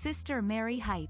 Sister Mary Hype.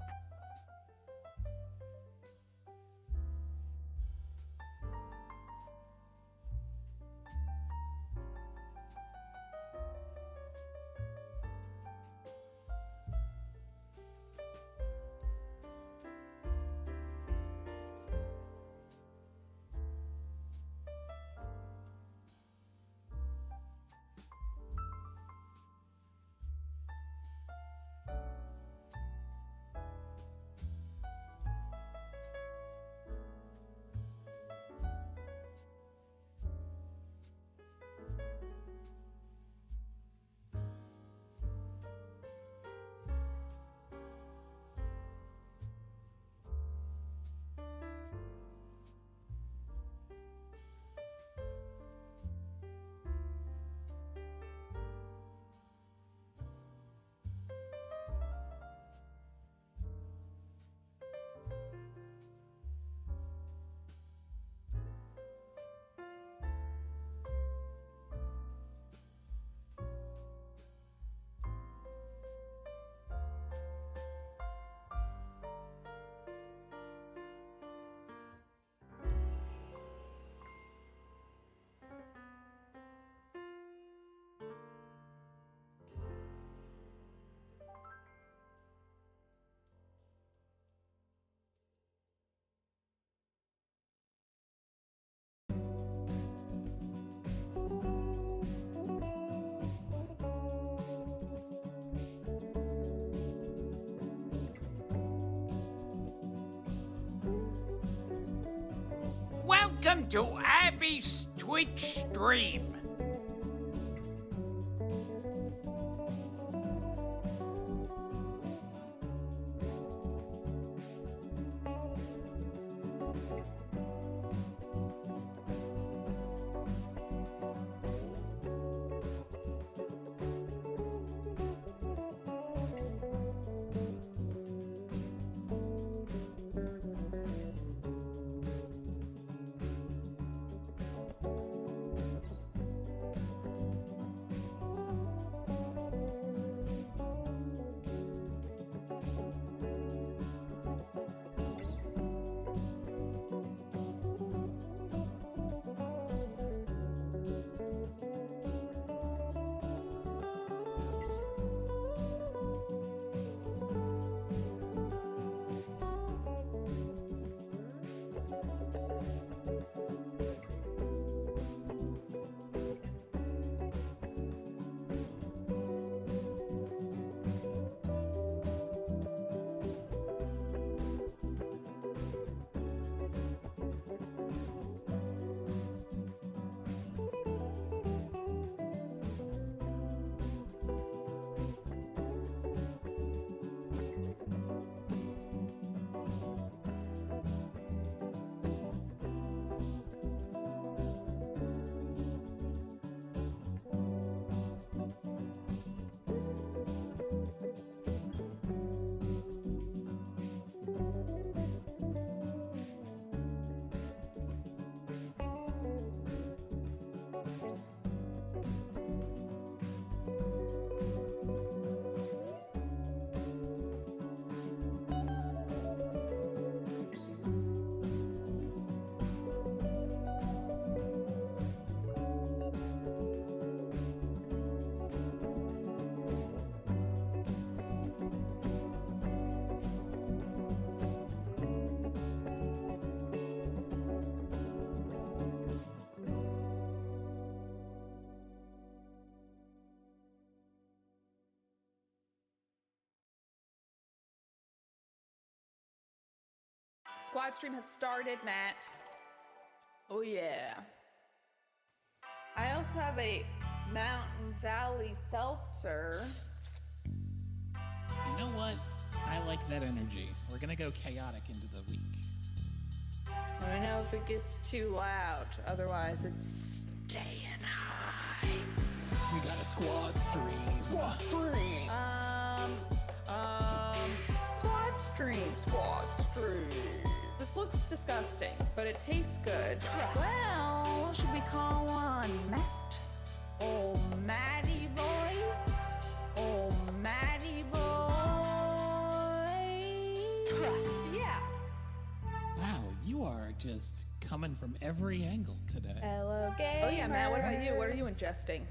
Welcome to Abby's Twitch stream. Squad stream has started, Matt. Oh yeah. I also have a Mountain Valley seltzer. You know what? I like that energy. We're gonna go chaotic into the week. Let me know if it gets too loud. Otherwise, it's staying high. We got a squad stream. Squad stream. Squad stream. This looks disgusting, but it tastes good. Well, should we call on Matt? Oh, Matty boy. Oh, Matty boy. just coming from every angle today. Hello, gamers. Oh yeah, Matt. What about you? What are you ingesting?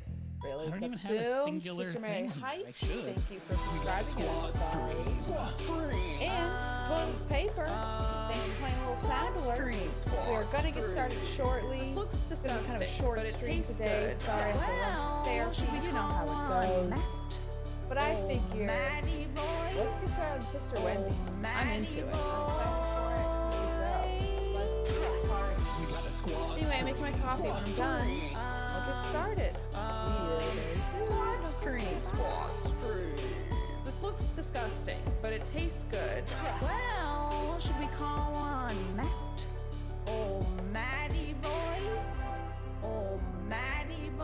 Really? I don't even have a singular Sister Mary thing here. Hype. I should. Thank you for We got a subscribing. squad stream. And Toilet's Paper. Thanks for playing a little sound alert. We are going to get started shortly. This looks It's going to be kind of a disgusting, short but it stream tastes today. good. Sorry if I went therapy. You know how it goes. But I figure, let's get started on Sister Wendy. I'm into it. I'm excited for it. Let's get started. We got a squad Anyway, I'm stream. making my coffee. When I'm done, I'll get started. Squad stream. This looks disgusting, but it tastes good. Well, should we call on Matt? Oh, Matty boy. Oh, Matty boy.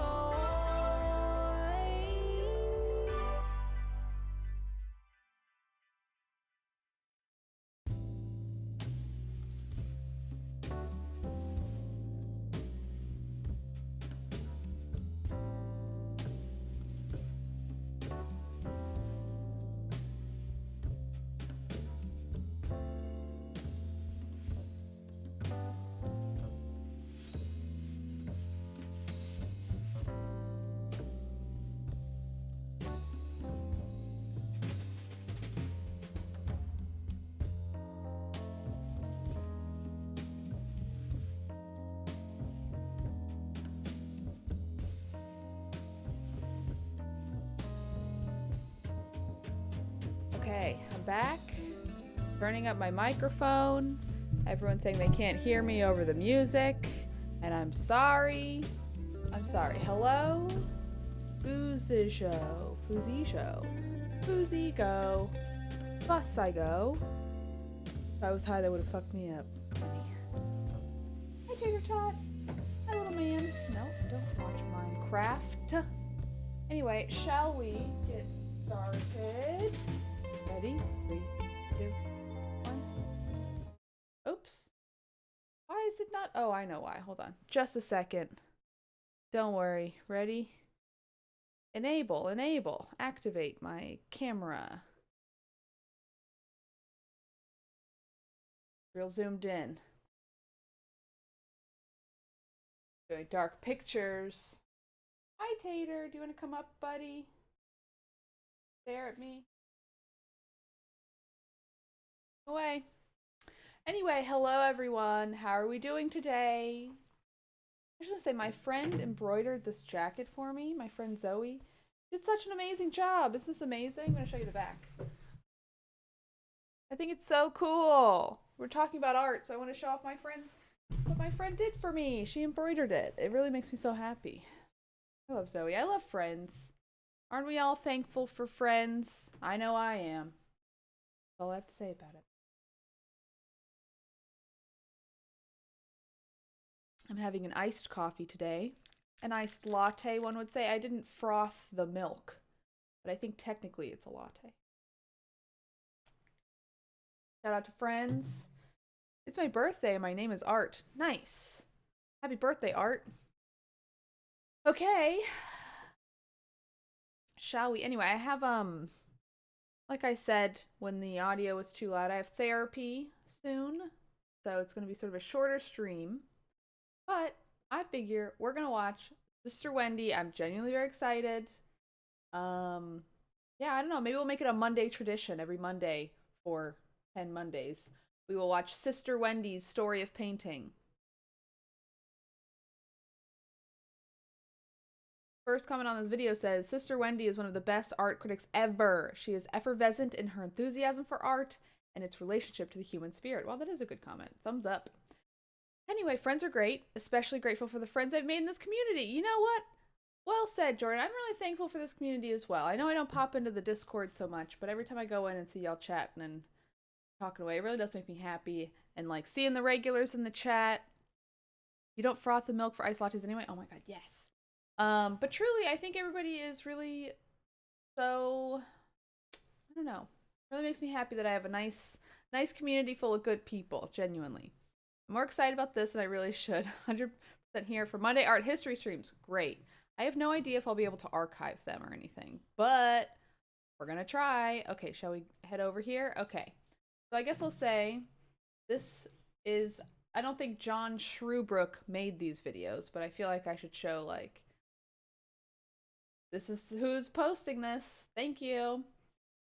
Okay, I'm back. Burning up my microphone. Everyone's saying they can't hear me over the music. And I'm sorry. I'm sorry. Hello? Foozy show. Foozy show. Foozy go. Bus I go. If I was high, that would have fucked me up. Hi, Tater Tot. Hi, little man. No, don't watch Minecraft. Anyway, shall we get started? Ready? 3, 2, 1. Oops. Why is it not? Oh, I know why. Hold on. Just a second. Don't worry. Ready? Enable. Activate my camera. Real zoomed in. Doing dark pictures. Hi, Tater. Do you want to come up, buddy? Stare at me. Away. Anyway, hello everyone. How are we doing today? I just want to say my friend embroidered this jacket for me. My friend Zoe did such an amazing job. Isn't this amazing? I'm going to show you the back. I think it's so cool. We're talking about art, so I want to show off my friend what my friend did for me. She embroidered it. It really makes me so happy. I love Zoe. I love friends. Aren't we all thankful for friends? I know I am. That's all I have to say about it. I'm having an iced coffee today. An iced latte, one would say. I didn't froth the milk, but I think technically it's a latte. Shout out to friends. It's my birthday and my name is Art. Nice. Happy birthday, Art. Okay. Shall we? Anyway, I have, like I said, when the audio was too loud, I have therapy soon. So it's going to be sort of a shorter stream. But I figure we're going to watch Sister Wendy. I'm genuinely very excited. Yeah, I don't know. Maybe we'll make it a Monday tradition every Monday for 10 Mondays. We will watch Sister Wendy's Story of Painting. First comment on this video says, Sister Wendy is one of the best art critics ever. She is effervescent in her enthusiasm for art and its relationship to the human spirit. Well, that is a good comment. Thumbs up. Anyway, friends are great. Especially grateful for the friends I've made in this community. You know what? Well said, Jordan. I'm really thankful for this community as well. I know I don't pop into the Discord so much, but every time I go in and see y'all chatting and talking away, it really does make me happy. And like seeing the regulars in the chat. You don't froth the milk for iced lattes anyway? Oh my god, yes. But truly, I think everybody is really so, I don't know. It really makes me happy that I have a nice community full of good people, genuinely. I'm more excited about this than I really should. 100% here for Monday Art History streams. Great. I have no idea if I'll be able to archive them or anything, but we're gonna try. Okay, shall we head over here? Okay. So I guess I'll say this is I don't think John Shrewbrook made these videos, but I feel like I should show, like, this is who's posting this. Thank you.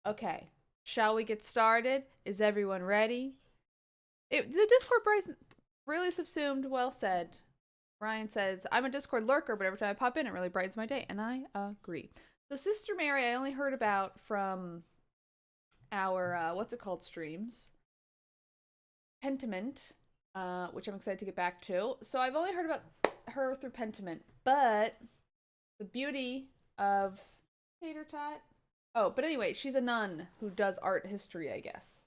Okay. Shall we get started? Is everyone ready? The Discord price really subsumed. Well said. Ryan says, I'm a Discord lurker, but every time I pop in, it really brightens my day. And I agree. So Sister Mary, I only heard about from our, what's it called, streams. Pentiment, which I'm excited to get back to. So I've only heard about her through Pentiment, but the beauty of Tater Tot. Oh, but anyway, she's a nun who does art history, I guess.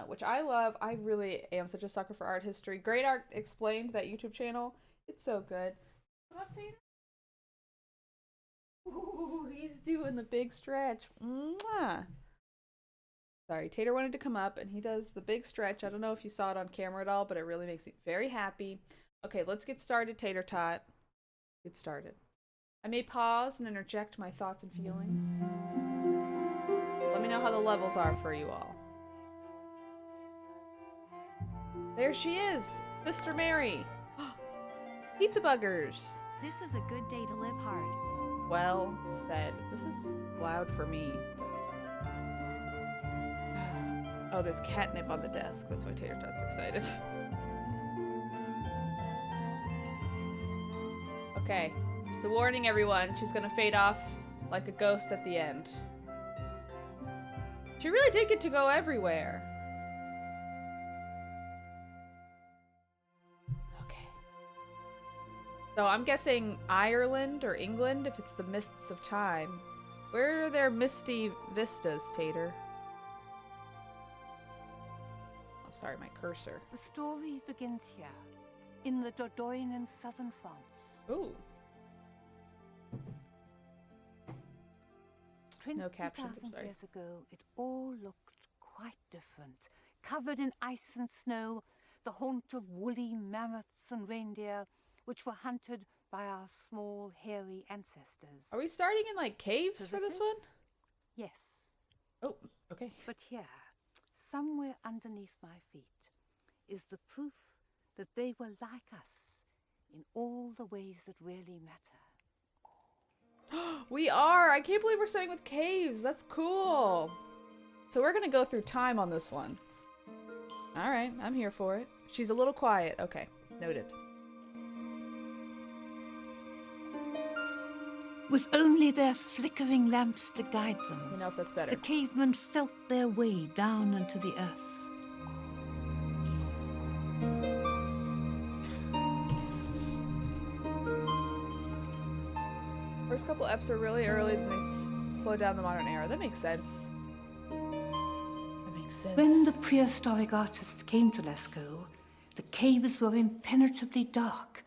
Which I love. I really am such a sucker for art history. Great Art Explained, that YouTube channel. It's so good. Come up, Tater. Ooh, he's doing the big stretch. Mwah. Sorry, Tater wanted to come up, and he does the big stretch. I don't know if you saw it on camera at all, but it really makes me very happy. Okay, let's get started, Tater Tot. Get started. I may pause and interject my thoughts and feelings. Let me know how the levels are for you all. There she is, Sister Mary. Pizza buggers. This is a good day to live hard. Well said. This is loud for me. Oh, there's catnip on the desk. That's why Tater Tot's excited. Okay. Just a warning, everyone. She's gonna fade off like a ghost at the end. She really did get to go everywhere. Okay. So I'm guessing Ireland or England if it's the mists of time. Where are their misty vistas, Tater? Oh, sorry, my cursor. The story begins here, in the Dordogne in southern France. Ooh. No captions, I'm 20,000 sorry. years ago, it all looked quite different. Covered in ice and snow, the haunt of woolly mammoths and reindeer, which were hunted by our small, hairy ancestors. Are we starting in, like, caves for this one? Yes, Oh, okay. but here, somewhere underneath my feet, is the proof that they were like us in all the ways that really matter. We are! I can't believe we're starting with caves. That's cool. So we're gonna go through time on this one. Alright, I'm here for it. She's a little quiet. Okay, noted. With only their flickering lamps to guide them, Let me know if that's better. the cavemen felt their way down into the earth. First couple eps are really early, then they slow down the modern era. That makes sense. That makes sense. When the prehistoric artists came to Lascaux, the caves were impenetrably dark.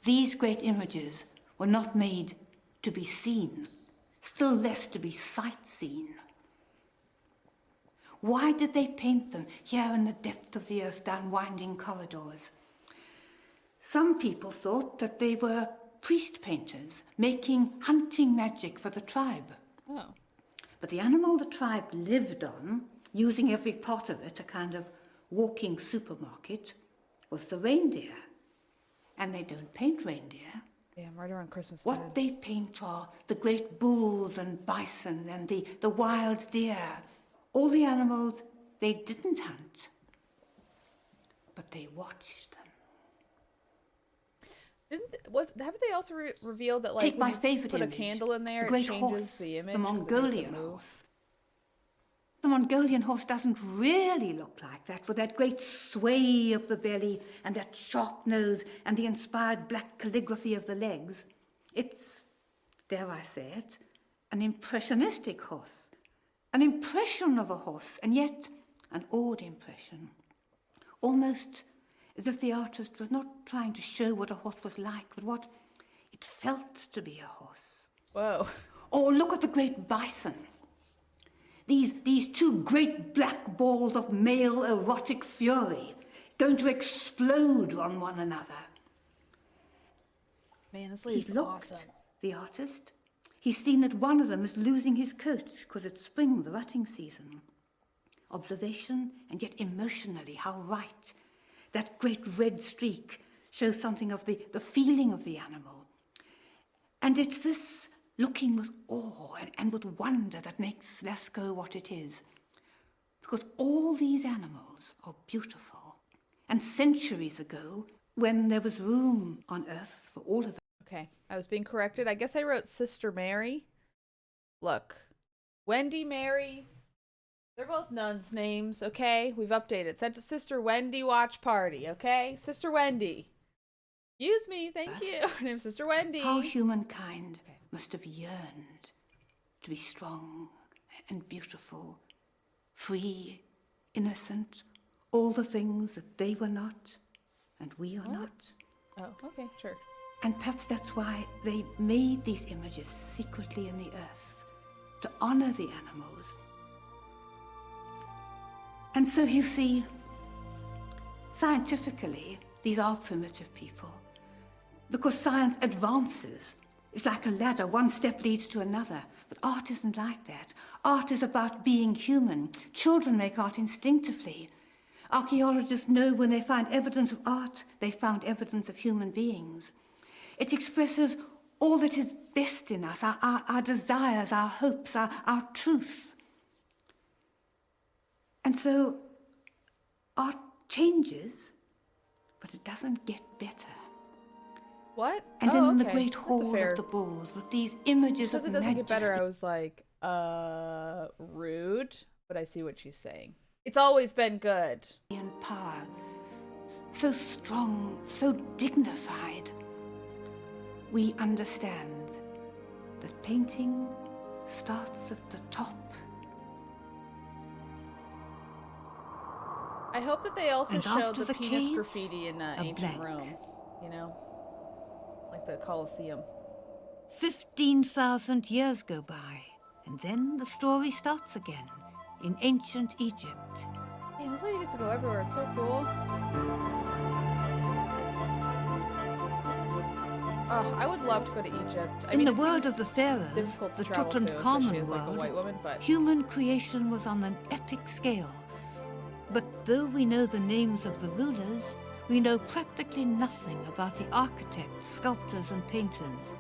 These great images were not made to be seen, still less to be sight-seen. Why did they paint them here in the depth of the earth down winding corridors? Some people thought that they were priest painters making hunting magic for the tribe. Oh. But the animal the tribe lived on, using every part of it, a kind of walking supermarket, was the reindeer. And they don't paint reindeer. Yeah, I'm right around Christmas time. What they paint are the great bulls and bison and the wild deer, all the animals they didn't hunt, but they watched them. Haven't they also revealed that, like, Take when my you favorite put image, a candle in there, the great it changes horse, the image? the 'cause it makes it Mongolian move? horse. The Mongolian horse doesn't really look like that, with that great sway of the belly and that sharp nose and the inspired black calligraphy of the legs. It's, dare I say it, an impressionistic horse. An impression of a horse, and yet an odd impression. Almost as if the artist was not trying to show what a horse was like, but what it felt to be a horse. Whoa. Or look at the great bison. These two great black balls of male erotic fury going to explode on one another. Man, this He's lady's looked, awesome. the artist. He's seen that one of them is losing his coat because it's spring, the rutting season. observation, and yet emotionally, how right. That great red streak shows something of the feeling of the animal. And it's this looking with awe and with wonder that makes Lascaux what it is. Because all these animals are beautiful. And centuries ago, when there was room on Earth for all of it. Okay, I was being corrected. I guess I wrote Sister Mary. Look, Wendy, Mary, they're both nuns' names, okay? We've updated. Sent to Sister Wendy watch party, okay? Sister Wendy. Use me, thank you. Her name's Sister Wendy. How humankind must have yearned to be strong and beautiful, free, innocent, all the things that they were not and we are not. Oh, okay, sure. And perhaps that's why they made these images secretly in the earth, to honor the animals. And so you see, scientifically, these are primitive people, because science advances. It's like a ladder, one step leads to another. But art isn't like that. Art is about being human. Children make art instinctively. Archaeologists know when they find evidence of art, they found evidence of human beings. It expresses all that is best in us, our desires, our hopes, our truth. And so art changes, but it doesn't get better. What? And oh, in the okay. great That's hall fair. of the bulls, with these images Because of it doesn't majesty. get better, I was like, rude, but I see what she's saying. It's always been good. And power, so strong, so dignified. We understand that painting starts at the top. I hope that they also And show after the the penis caves, graffiti in a ancient blank. Rome, you know? Like the Colosseum. 15,000 years go by, and then the story starts again in ancient Egypt. Damn, this lady gets to go everywhere. It's so cool. Oh, I would love to go to Egypt. In the it world seems of the pharaohs, difficult to the travel to, especially Tutankhamun as like a world, white woman, but human creation was on an epic scale. But though we know the names of the rulers, we know practically nothing about the architects, sculptors, and painters.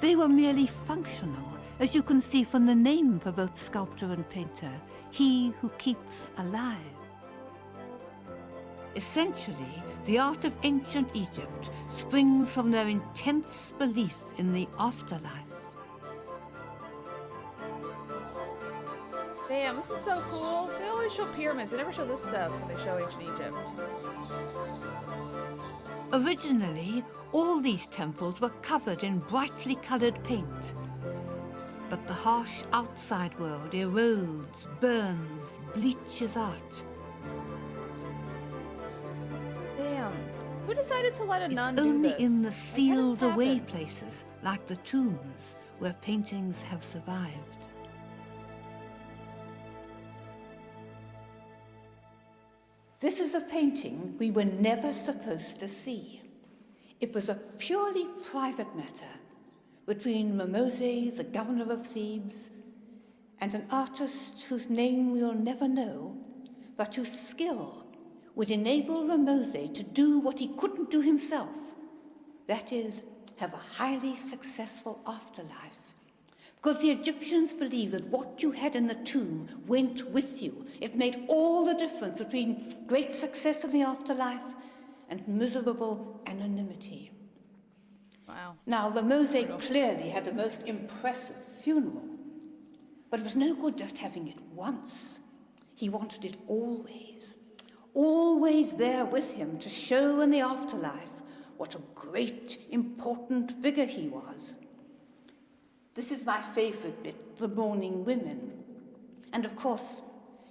They were merely functional, as you can see from the name for both sculptor and painter, he who keeps alive. Essentially, the art of ancient Egypt springs from their intense belief in the afterlife. damn, this is so cool. They always show pyramids. They never show this stuff when they show ancient Egypt. Originally, all these temples were covered in brightly colored paint. But the harsh outside world erodes, burns, bleaches out. Damn. Who decided to let a It's nun do only this? in the Like, how did sealed this away happen? places, like the tombs, where paintings have survived. This is a painting we were never supposed to see. It was a purely private matter between Ramose, the governor of Thebes, and an artist whose name we'll never know, but whose skill would enable Ramose to do what he couldn't do himself, that is, have a highly successful afterlife. Because the Egyptians believed that what you had in the tomb went with you. It made all the difference between great success in the afterlife and miserable anonymity. Wow. Now, Ramose clearly had the most impressive funeral, but it was no good just having it once. He wanted it always, always there with him to show in the afterlife what a great, important figure he was. This is my favorite bit, the mourning women. And of course,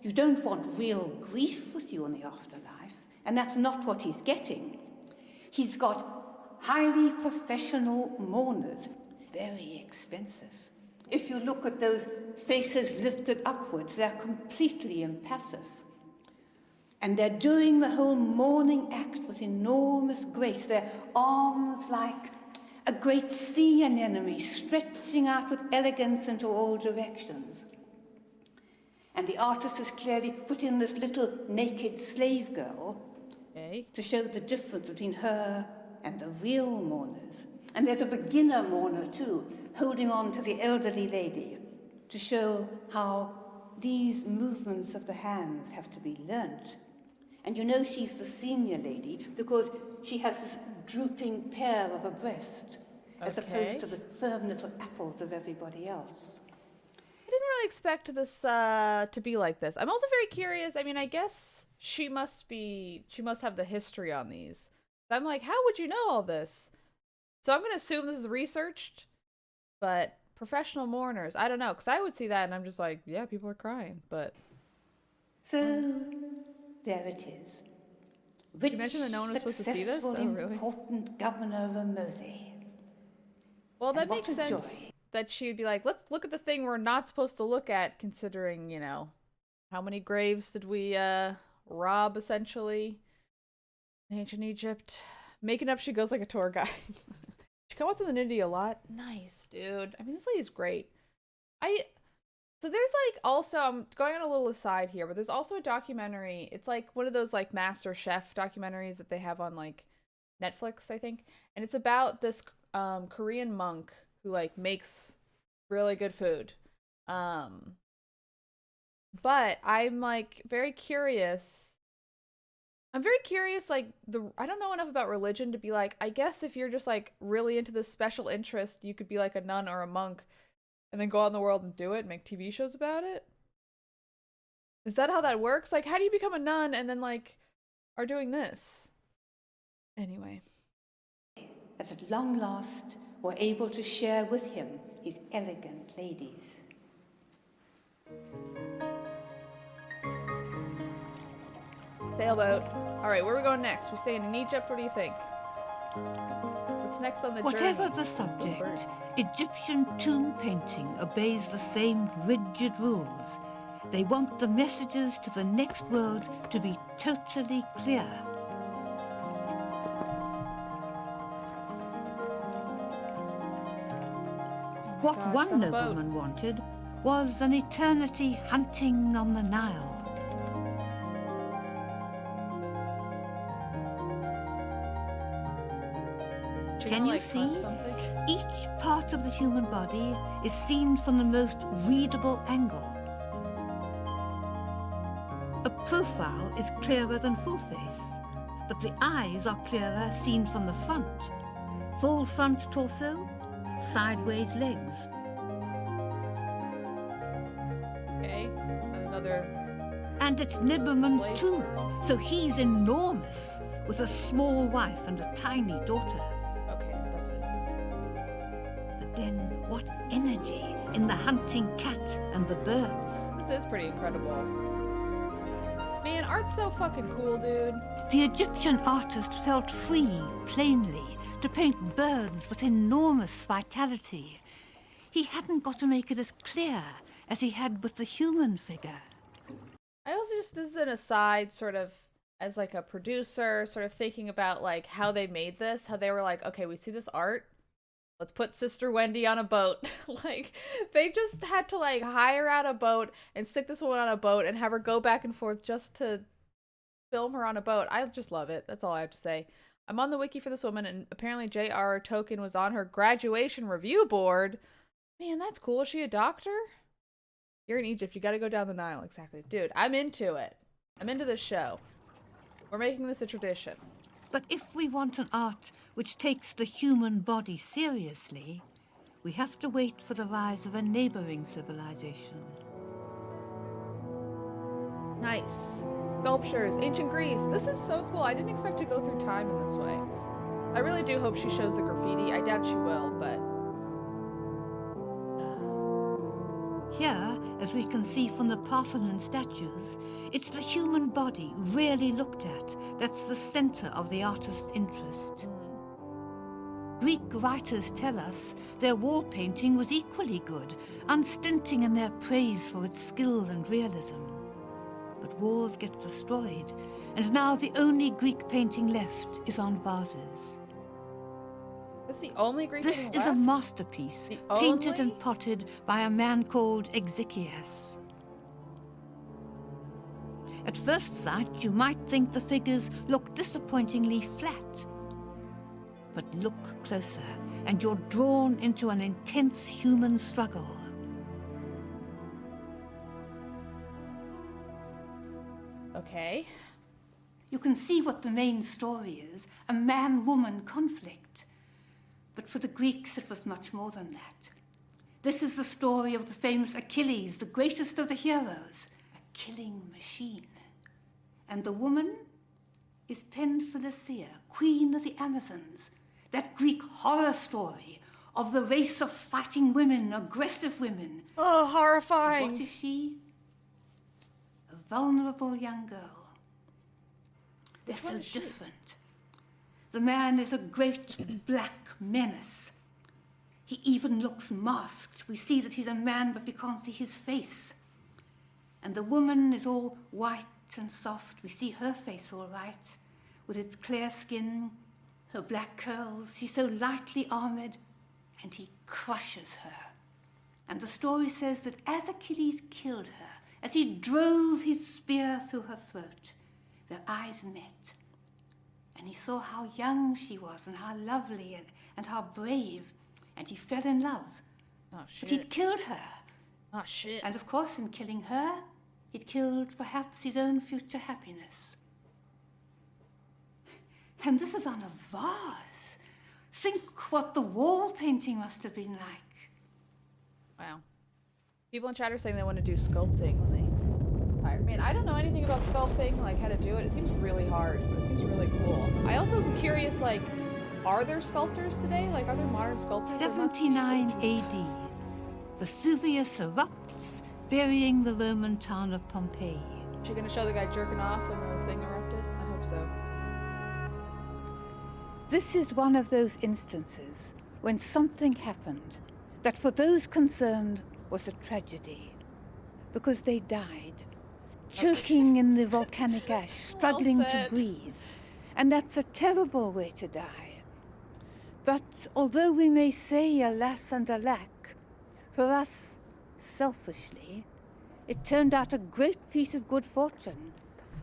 you don't want real grief with you in the afterlife, and that's not what he's getting. He's got highly professional mourners, very expensive. If you look at those faces lifted upwards, they're completely impassive. And they're doing the whole mourning act with enormous grace, their arms like a great sea anemone stretching out with elegance into all directions. And the artist has clearly put in this little naked slave girl Okay. to show the difference between her and the real mourners. And there's a beginner mourner too, holding on to the elderly lady to show how these movements of the hands have to be learnt. And you know she's the senior lady because she has this drooping pear of a breast, as opposed to the firm little apples of everybody else. I didn't really expect this to be like this. I'm also very curious. I mean, I guess she must have the history on these. I'm like, how would you know all this? So I'm gonna assume this is researched, but professional mourners, I don't know, because I would see that and I'm just like, yeah, people are crying, but. So there it is. Rich, you mention that no one was supposed to see this? successful, Oh, really? important Governor Ramose. Well, that And what makes a sense joy. that she'd be like, let's look at the thing we're not supposed to look at, considering, you know, how many graves did we rob, essentially, in ancient Egypt. Making up she goes like a tour guide. She comes to the nitty a lot. Nice, dude. I mean, this lady's great. So there's like also, I'm going on a little aside here, but there's also a documentary. It's like one of those like Master Chef documentaries that they have on like Netflix, I think. And it's about this Korean monk who like makes really good food. But I'm like very curious. I'm very curious, like, I don't know enough about religion to be like, I guess if you're just like really into this special interest, you could be like a nun or a monk and then go out in the world and do it and make TV shows about it. Is that how that works? Like, how do you become a nun and then like are doing this? Anyway. That at long last were able to share with him his elegant ladies. Sailboat. All right, where are we going next? We're staying in Egypt. What do you think? What's next on the Whatever journey? the subject, Birds. Egyptian tomb painting obeys the same rigid rules. They want the messages to the next world to be totally clear. What gosh, one on a boat. nobleman wanted was an eternity hunting on the Nile. Should we Can go, you like, hunt see? something? Each part of the human body is seen from the most readable angle. A profile is clearer than full face, but the eyes are clearer seen from the front. Full front torso, sideways legs. Okay, another. And it's Nibberman's Slave too, girl. so he's enormous, with a small wife and a tiny daughter. Okay, that's what. But then what energy in the hunting cat and the birds. This is pretty incredible. Man, art's so fucking cool, dude. The Egyptian artist felt free, plainly, to paint birds with enormous vitality. He hadn't got to make it as clear as he had with the human figure. I also just, this is an aside, sort of, as like a producer, sort of thinking about like how they made this, how they were like, okay, we see this art, let's put Sister Wendy on a boat. Like, they just had to like hire out a boat and stick this woman on a boat and have her go back and forth just to film her on a boat. I just love it. That's all I have to say. I'm on the wiki for this woman, and apparently J.R. Tolkien was on her graduation review board. Man, that's cool. Is she a doctor? You're in Egypt. You gotta go down the Nile. Exactly. Dude, I'm into it. I'm into this show. We're making this a tradition. But if we want an art which takes the human body seriously, we have to wait for the rise of a neighboring civilization. Nice. Sculptures. Ancient Greece. This is so cool. I didn't expect to go through time in this way. I really do hope she shows the graffiti. I doubt she will, but... Here, as we can see from the Parthenon statues, it's the human body really looked at that's the center of the artist's interest. Greek writers tell us their wall painting was equally good, unstinting in their praise for its skill and realism. But walls get destroyed, and now the only Greek painting left is on vases. That's the only Greek This painting is a left? masterpiece, The painted only? and potted by a man called Exikias. At first sight, you might think the figures look disappointingly flat. But look closer, and you're drawn into an intense human struggle. Okay. You can see what the main story is, a man-woman conflict. But for the Greeks, it was much more than that. This is the story of the famous Achilles, the greatest of the heroes, a killing machine. And the woman is Penthesilea, queen of the Amazons, that Greek horror story of the race of fighting women, aggressive women. Oh, horrifying. What is she? A vulnerable young girl. They're so different. The man is a great black menace. He even looks masked. We see that he's a man, but we can't see his face. And the woman is all white and soft. We see her face all right, with its clear skin, her black curls. She's so lightly armored, and he crushes her. And the story says that as Achilles killed her, as he drove his spear through her throat, their eyes met, and he saw how young she was and how lovely and how brave, and he fell in love. Oh, shit. But he'd killed her. Oh, shit. And of course, in killing her, he'd killed perhaps his own future happiness. And this is on a vase. Think what the wall painting must have been like. Wow. People in chat are saying they want to do sculpting when they hire. Man, I don't know anything about sculpting, like how to do it. It seems really hard, but it seems really cool. I also am curious, like, are there sculptors today? Like, are there modern sculptors? 79 AD. Vesuvius erupts, burying the Roman town of Pompeii. Is she gonna show the guy jerking off when the thing erupted? I hope so. This is one of those instances when something happened that for those concerned was a tragedy, because they died, choking in the volcanic ash, struggling to breathe. And that's a terrible way to die. But although we may say alas and alack, for us, selfishly, it turned out a great piece of good fortune,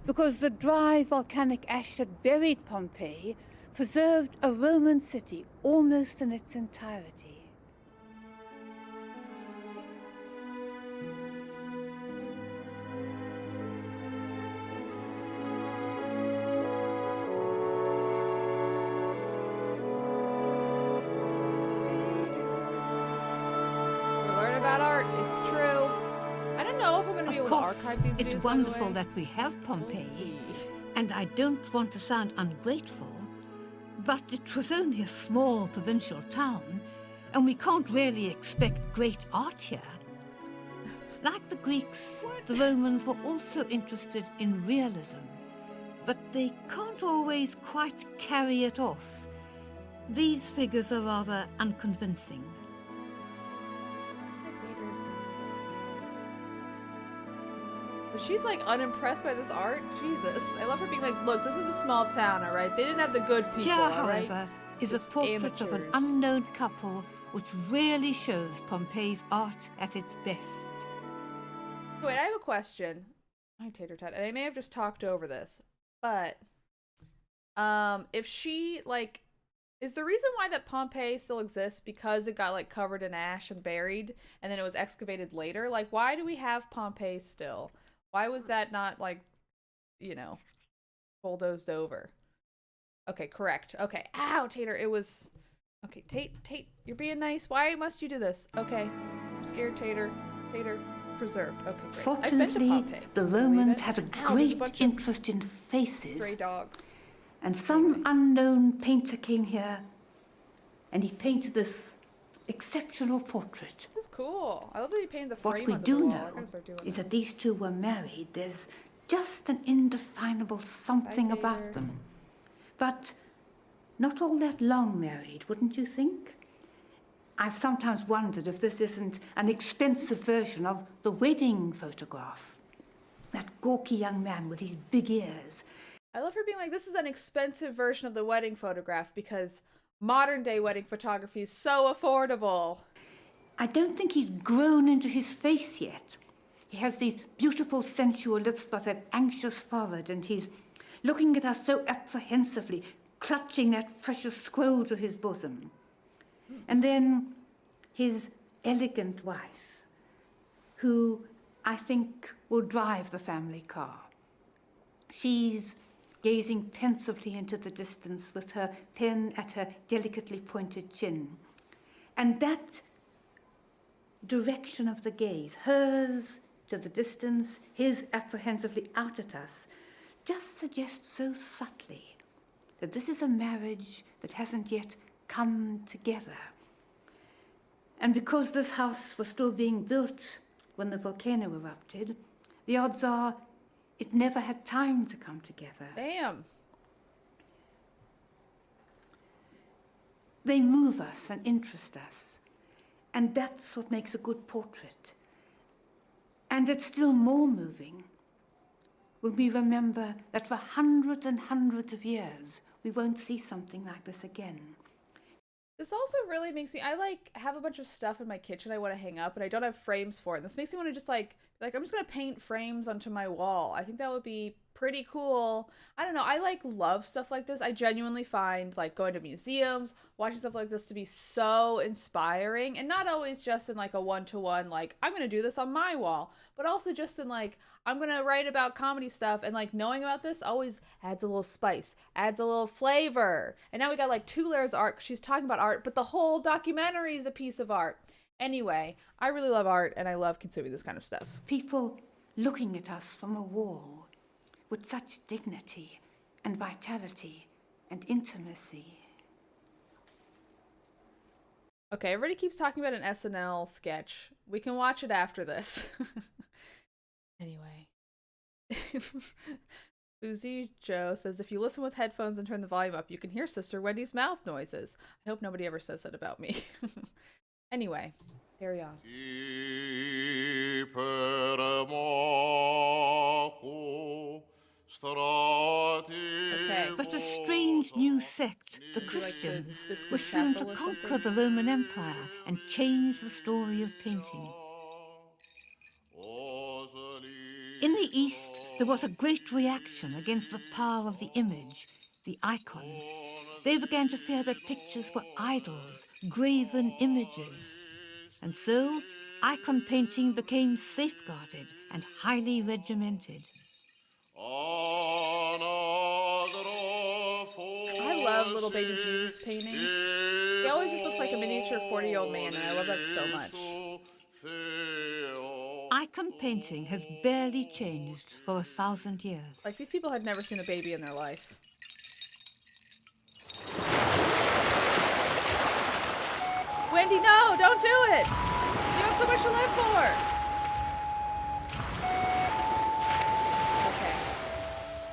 because the dry volcanic ash that buried Pompeii preserved a Roman city almost in its entirety. It's true. I don't know if we're going to be able to archive these videos. It's wonderful that we have Pompeii, and I don't want to sound ungrateful, but it was only a small provincial town, and we can't really expect great art here. Like the Greeks, the Romans were also interested in realism, but they can't always quite carry it off. These figures are rather unconvincing. She's like unimpressed by this art. Jesus. I love her being like, look, this is a small town, all right? They didn't have the good people, Here, all however, right? is a portrait of an unknown couple which really shows Pompeii's art at its best. Wait, I have a question. I'm Tater Tot, and I may have just talked over this, but if she, like, is the reason why that Pompeii still exists because it got, like, covered in ash and buried, and then it was excavated later? Like, why do we have Pompeii still? Why was that not, like, you know, bulldozed over? Okay, correct. Okay. Ow, Tater, it was... Okay, Tate, you're being nice. Why must you do this? Okay. I'm scared, Tater. Tater, preserved. Okay, great. Fortunately, the Romans had a great interest in faces. Stray dogs. And some unknown painter came here, and he painted this exceptional portrait. This is cool. I love that he painted the frame. What we onto do the wall. know is that these two were married. There's just an indefinable something about them. But not all that long married, wouldn't you think? I've sometimes wondered if this isn't an expensive version of the wedding photograph. That gawky young man with his big ears. I love her being like, this is an expensive version of the wedding photograph because modern day wedding photography is so affordable. I don't think he's grown into his face yet. He has these beautiful sensual lips but that anxious forehead, and he's looking at us so apprehensively, clutching that precious scroll to his bosom. And then his elegant wife, who I think will drive the family car. She's gazing pensively into the distance with her pen at her delicately pointed chin. And that direction of the gaze, hers to the distance, his apprehensively out at us, just suggests so subtly that this is a marriage that hasn't yet come together. And because this house was still being built when the volcano erupted, the odds are it never had time to come together. Damn. They move us and interest us, and that's what makes a good portrait. And it's still more moving when we remember that for hundreds and hundreds of years, we won't see something like this again. This also really makes me, I like have a bunch of stuff in my kitchen I want to hang up, and I don't have frames for it. And this makes me want to just like I'm just going to paint frames onto my wall. I think that would be pretty cool. I don't know. I like love stuff like this. I genuinely find like going to museums, watching stuff like this to be so inspiring, and not always just in like a one-to-one, like I'm going to do this on my wall, but also just in like, I'm going to write about comedy stuff, and like knowing about this always adds a little spice, adds a little flavor. And now we got like 2 layers of art. She's talking about art, but the whole documentary is a piece of art. Anyway, I really love art, and I love consuming this kind of stuff. People looking at us from a wall with such dignity and vitality and intimacy. Okay, everybody keeps talking about an SNL sketch. We can watch it after this. Anyway. Uzi Joe says, if you listen with headphones and turn the volume up, you can hear Sister Wendy's mouth noises. I hope nobody ever says that about me. Anyway, carry on. Okay. But a strange new sect, the Christians, was soon to conquer the Roman Empire and change the story of painting. In the East, there was a great reaction against the power of the image, the icon. They began to fear that pictures were idols, graven images. And so, icon painting became safeguarded and highly regimented. I love little baby Jesus paintings. He always just looks like a miniature 40-year-old man, and I love that so much. Icon painting has barely changed for 1,000 years. Like, these people had never seen a baby in their life. Wendy, no! Don't do it! You have so much to live for! Okay.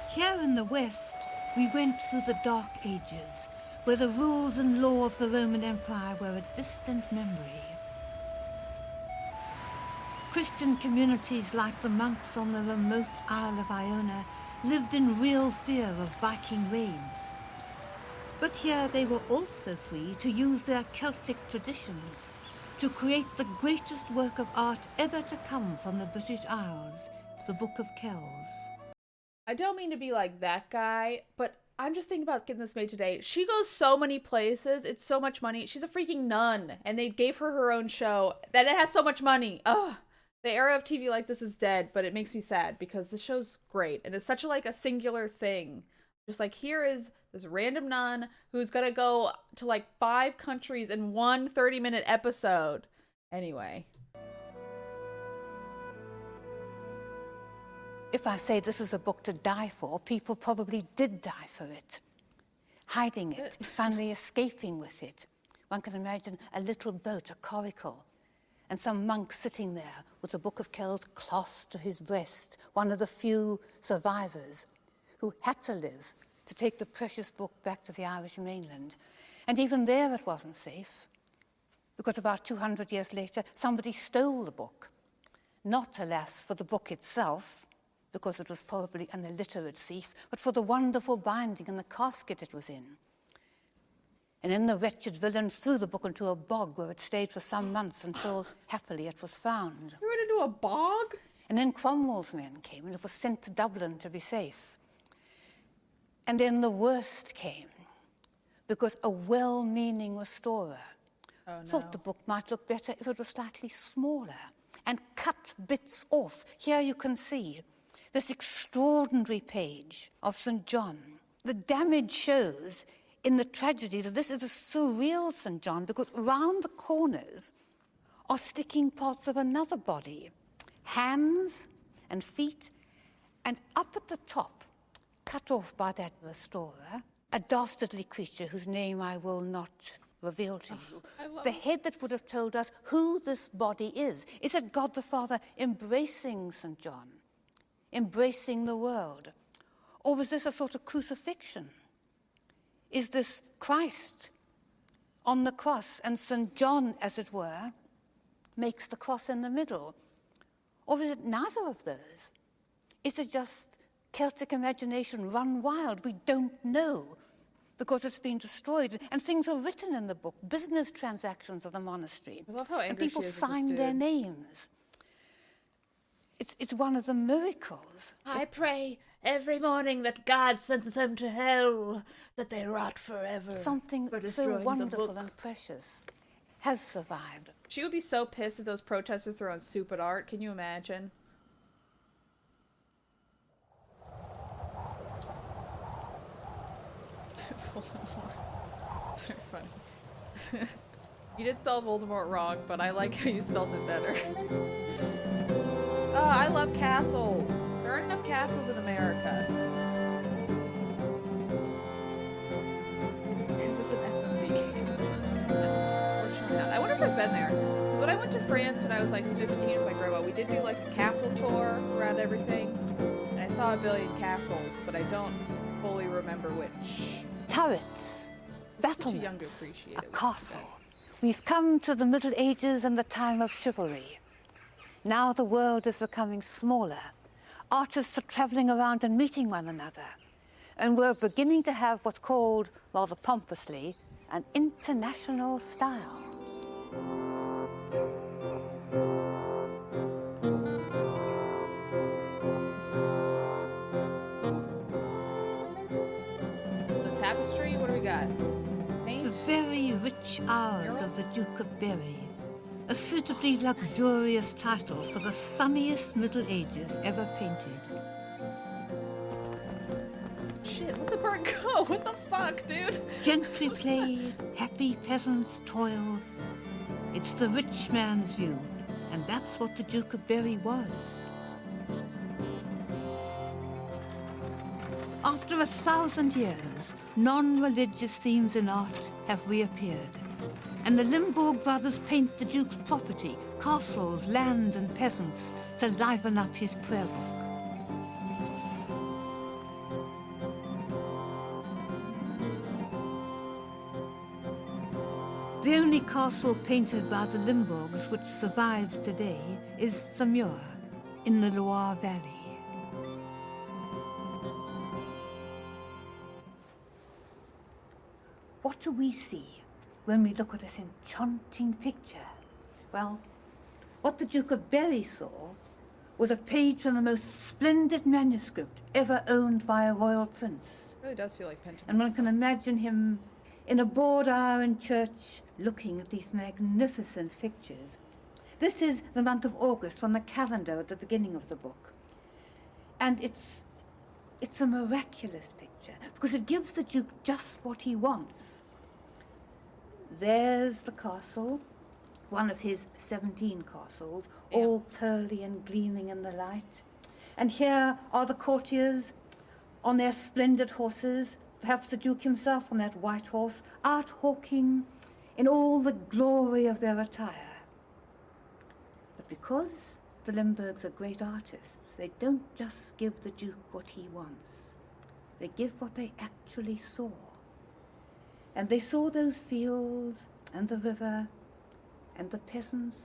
Here in the West, we went through the Dark Ages, where the rules and law of the Roman Empire were a distant memory. Christian communities like the monks on the remote Isle of Iona lived in real fear of Viking raids. But here they were also free to use their Celtic traditions to create the greatest work of art ever to come from the British Isles, the Book of Kells. I don't mean to be like that guy, but I'm just thinking about getting this made today. She goes so many places. It's so much money. She's a freaking nun, and they gave her her own show that it has so much money. Ugh. The era of TV like this is dead, but it makes me sad because this show's great, and it's such a singular thing. Just like, here is this random nun who's gonna go to like 5 countries in one 30-minute episode. Anyway. If I say this is a book to die for, people probably did die for it. Hiding it, finally escaping with it. One can imagine a little boat, a coracle, and some monk sitting there with the Book of Kells clasped to his breast, one of the few survivors who had to live to take the precious book back to the Irish mainland. And even there it wasn't safe, because about 200 years later, somebody stole the book. Not, alas, for the book itself, because it was probably an illiterate thief, but for the wonderful binding and the casket it was in. And then the wretched villain threw the book into a bog where it stayed for some months until, happily, it was found. You went into a bog? And then Cromwell's men came, and it was sent to Dublin to be safe. And then the worst came, because a well-meaning restorer thought the book might look better if it was slightly smaller, and cut bits off. Here you can see this extraordinary page of St. John. The damage shows in the tragedy that this is a surreal St. John, because round the corners are sticking parts of another body, hands and feet, and up at the top, cut off by that restorer, a dastardly creature whose name I will not reveal to you. The head that would have told us who this body is. Is it God the Father embracing St. John, embracing the world? Or was this a sort of crucifixion? Is this Christ on the cross, and St. John, as it were, makes the cross in the middle? Or is it neither of those? Is it just Celtic imagination run wild? We don't know, because it's been destroyed. And things are written in the book, business transactions of the monastery. I love how angry and people she is with this signed their dude. names. It's one of the miracles. I pray every morning that God sends them to hell, that they rot forever. Something for so destroying the wonderful book. and precious has survived. She would be so pissed if those protesters threw on soup at art. Can you imagine? Voldemort. It's very funny. You did spell Voldemort wrong, but I like how you spelled it better. Oh, I love castles. There aren't enough castles in America. Is this an FMV? Unfortunately not. I wonder if I've been there. Because when I went to France when I was like 15 with my grandma, we did do like a castle tour around everything. And I saw a billion castles, but I don't fully remember which. Turrets, Such a young to battlements, appreciate a it. castle. We've come to the Middle Ages and the time of chivalry. Now the world is becoming smaller. Artists are travelling around and meeting one another. And we're beginning to have what's called, rather pompously, an international style. The tapestry, what do we got? The Paint? very rich hours of the Duke of Berry, a suitably luxurious title for the sunniest Middle Ages ever painted. Shit, let the bird go! What the fuck, dude? Gentry play, happy peasants toil. It's the rich man's view, and that's what the Duke of Berry was. After 1,000 years, non-religious themes in art have reappeared. And the Limburg brothers paint the Duke's property, castles, lands and peasants to liven up his prayer book. The only castle painted by the Limburgs which survives today is Samur in the Loire Valley. What do we see when we look at this enchanting picture? Well, what the Duke of Berry saw was a page from the most splendid manuscript ever owned by a royal prince. It really does feel like Pentiment. And one can imagine him in a broad hour in church looking at these magnificent pictures. This is the month of August from the calendar at the beginning of the book. And it's a miraculous picture because it gives the Duke just what he wants. There's the castle, one of his 17 castles, all pearly and gleaming in the light. And here are the courtiers on their splendid horses, perhaps the Duke himself on that white horse, out hawking in all the glory of their attire. But because the Limburgs are great artists, they don't just give the Duke what he wants. They give what they actually saw. And they saw those fields and the river and the peasants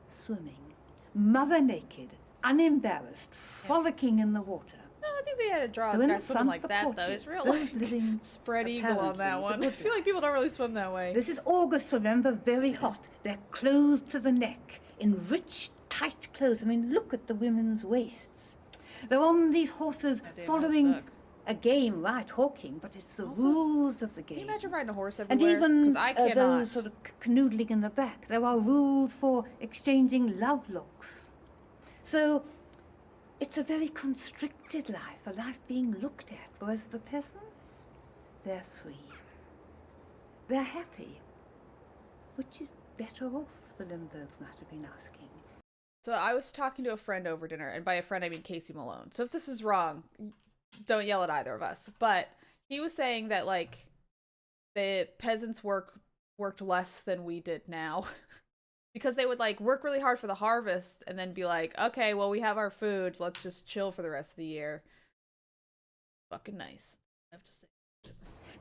swimming, mother naked, unembarrassed, frolicking in the water. No, I think they had to draw So a in guy the swimming front, like the that, though. courtiers, It's real those like living spread eagle on that apparently one. the I feel like people don't really swim that way. This is August, remember, very hot. They're clothed to the neck in rich tight clothes. I mean, look at the women's waists. They're on these horses Damn, that following suck. a game, right, hawking, but it's the rules of the game. Can you imagine riding a horse And everywhere? even 'Cause I cannot. those sort of canoodling in the back, there are rules for exchanging love looks. So it's a very constricted life, a life being looked at, whereas the peasants, they're free. They're happy. Which is better off, the Limburgs might have been asking. So I was talking to a friend over dinner, and by a friend I mean Casey Malone. So if this is wrong, don't yell at either of us. But he was saying that like the peasants worked less than we did now. Because they would like work really hard for the harvest and then be like, okay, well we have our food, let's just chill for the rest of the year. Fucking nice, I have to say.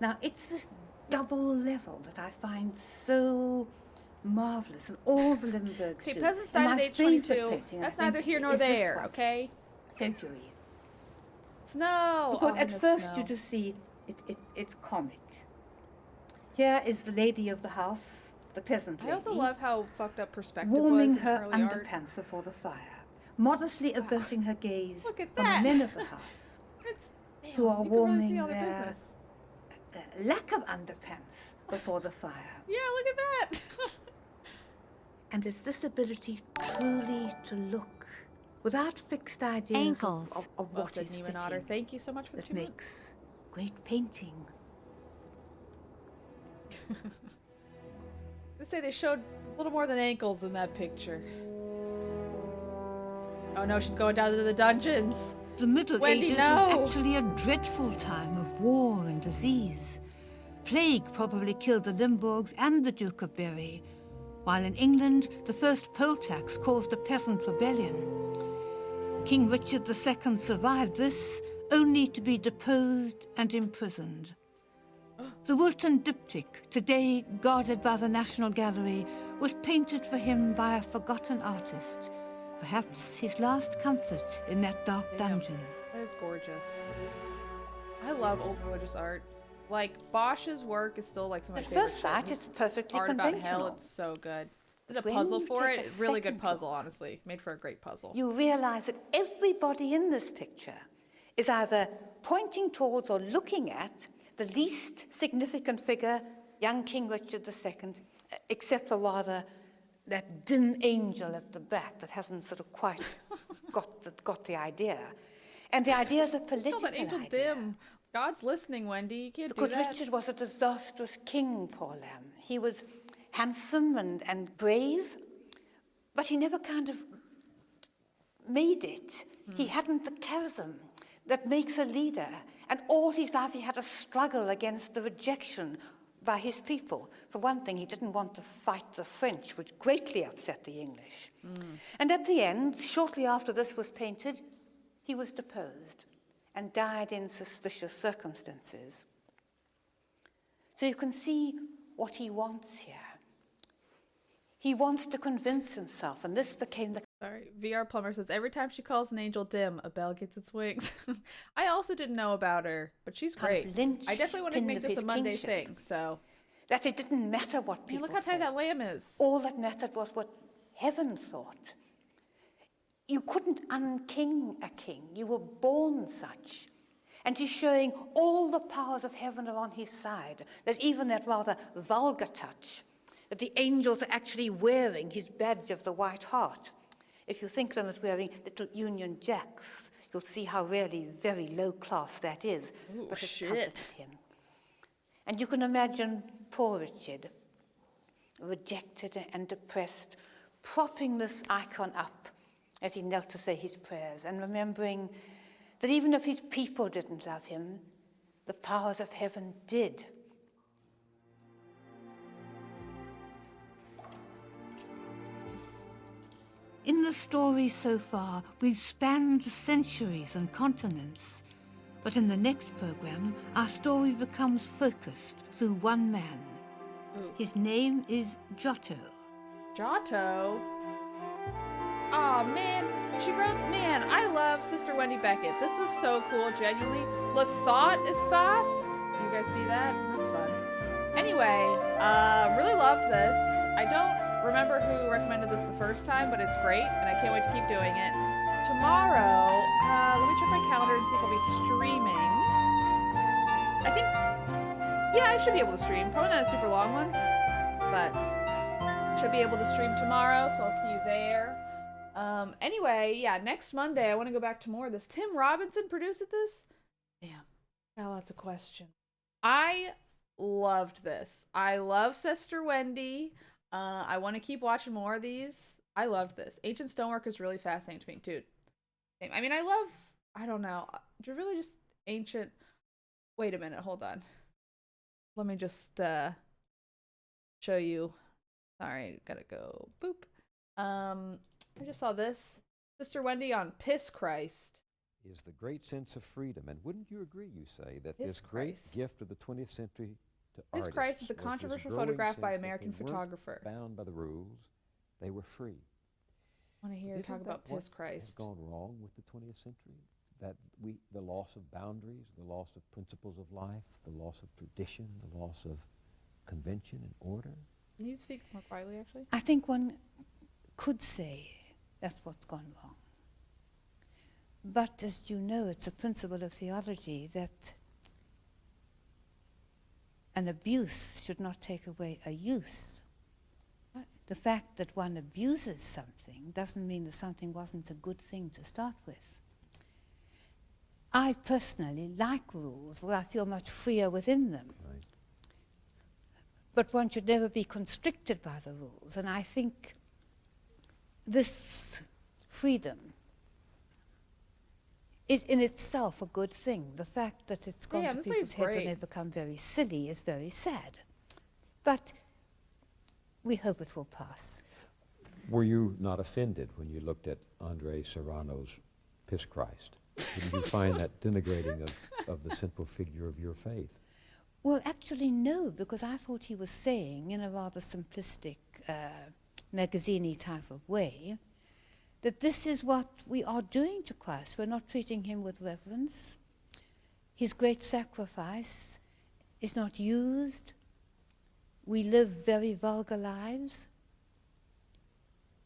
Now, it's this double level that I find so marvellous, and all the Limburgs Okay, do. peasants And died at my age favourite 22. painting, I That's think, neither here nor is this there, one, okay? February. Snow! Because Oh, at the first snow. you just see it's comic. Here is the lady of the house, the peasant lady, I also love how fucked up perspective warming was in her early art. underpants before the fire, modestly averting her gaze Look at from that. the men of the house, It's, who are you can really warming see all their their business. lack of underpants before the fire. Yeah, look at that! And it's this ability truly to look without fixed ideas Ankles. of Well what said, is Neiman fitting, Otter. Thank you so much for the that 2 months. makes great painting. They say they showed a little more than ankles in that picture. Oh no, she's going down to the dungeons. The Middle Wendy, Ages no. is actually a dreadful time of war and disease. Plague probably killed the Limburgs and the Duke of Berry, while in England the first poll tax caused a peasant rebellion. King Richard II survived this, only to be deposed and imprisoned. The Wilton diptych, today guarded by the National Gallery, was painted for him by a forgotten artist, perhaps his last comfort in that dark Damn. dungeon. That is gorgeous. I love old religious art. Like, Bosch's work is still like some of my At favorite first shit. sight, His it's perfectly art about hell, conventional. it's so good. Did a When puzzle you for take it. a Really good second puzzle, look, honestly. Made for a great puzzle. You realize that everybody in this picture is either pointing towards or looking at the least significant figure, young King Richard II, except for rather that dim angel at the back that hasn't sort of quite got the idea. And the idea is a Tell political that angel idea. dim. God's listening, Wendy. You can't Because do that. Richard was a disastrous king, poor lamb. He was handsome and brave, but he never kind of made it. He hadn't the charism that makes a leader. And all his life he had a struggle against the rejection by his people. For one thing, he didn't want to fight the French, which greatly upset the English. And at the end, shortly after this was painted, he was deposed and died in suspicious circumstances. So you can see what he wants here. He wants to convince himself, and this became the Sorry, VR Plumber says, every time she calls an angel dim, a bell gets its wings. I also didn't know about her, but she's kind great. of linchpin I definitely want to make of this his a Monday kingship. thing, so. that it didn't matter what Man, people look how tight that thought. lamb is. All that mattered was what heaven thought. You couldn't unking a king. You were born such. And he's showing all the powers of heaven are on his side. There's even that rather vulgar touch, that the angels are actually wearing his badge of the White Hart. If you think of them as wearing little Union Jacks, you'll see how really very low class that is. Ooh, but it shit. comforted him. And you can imagine poor Richard, rejected and depressed, propping this icon up as he knelt to say his prayers, and remembering that even if his people didn't love him, the powers of heaven did. In the story so far, we've spanned centuries and continents. But in the next program, our story becomes focused through one man. Ooh. His name is Giotto. Giotto? Aw, man. She wrote, man, I love Sister Wendy Beckett. This was so cool, genuinely. Le Thought Espace? You guys see that? That's fun. Anyway, really loved this. I don't remember who recommended this the first time, but it's great, and I can't wait to keep doing it. Tomorrow, let me check my calendar and see if I'll be streaming. I think, yeah, I should be able to stream. Probably not a super long one, but should be able to stream tomorrow, so I'll see you there. Anyway, yeah, next Monday, I want to go back to more of this. Tim Robinson produced this? Damn, got lots of questions. I loved this. I love Sister Wendy. I want to keep watching more of these. I loved this. Ancient stonework is really fascinating to me, dude. I mean, I don't know. Really just ancient. Wait a minute, hold on. Let me just show you. Sorry, gotta go. Boop. I just saw this. Sister Wendy on Piss Christ. Is the great sense of freedom. And wouldn't you agree, you say, that Piss this great Christ. gift of the 20th century to Piss artists Christ is a was this controversial growing photograph by sense that American they weren't photographer. bound by the rules, they were free. I want to hear Isn't talk that about what Piss Christ. has gone wrong with the 20th century? That the loss of boundaries, the loss of principles of life, the loss of tradition, the loss of convention and order? Can you speak more quietly, actually? I think one could say that's what's gone wrong. But as you know, it's a principle of theology that an abuse should not take away a use. The fact that one abuses something doesn't mean that something wasn't a good thing to start with. I personally like rules where I feel much freer within them. Right. But one should never be constricted by the rules. And I think this freedom is in itself a good thing. The fact that it's gone Yeah, to this people's lady's heads great. and they've become very silly is very sad. But we hope it will pass. Were you not offended when you looked at Andre Serrano's Piss Christ? Did you find that denigrating of the simple figure of your faith? Well, actually, no, because I thought he was saying, in a rather simplistic, magazine-y type of way, that this is what we are doing to Christ. We're not treating him with reverence. His great sacrifice is not used. We live very vulgar lives.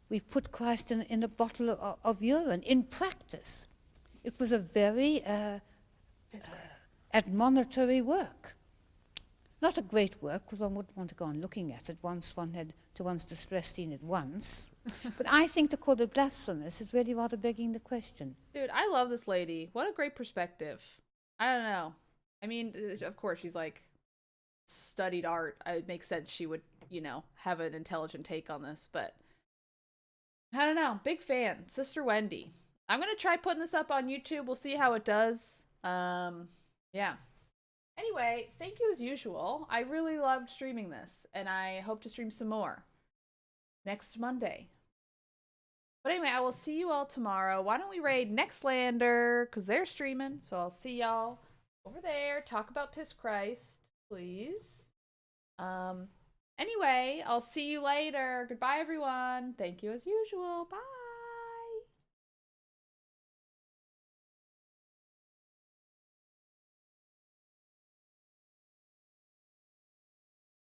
We've put Christ in a bottle of urine in practice. It was a very admonitory work. Not a great work, because one wouldn't want to go on looking at it once one had, to one's distress, seen it once. But I think to call it blasphemous is really rather begging the question. Dude, I love this lady. What a great perspective. I don't know. I mean, of course, she's like studied art. It makes sense she would, you know, have an intelligent take on this, but I don't know. Big fan. Sister Wendy. I'm going to try putting this up on YouTube. We'll see how it does. Yeah. Anyway, thank you as usual. I really loved streaming this, and I hope to stream some more next Monday. But anyway, I will see you all tomorrow. Why don't we raid Nextlander, because they're streaming, so I'll see y'all over there. Talk about Piss Christ, please. Anyway, I'll see you later. Goodbye, everyone. Thank you as usual. Bye.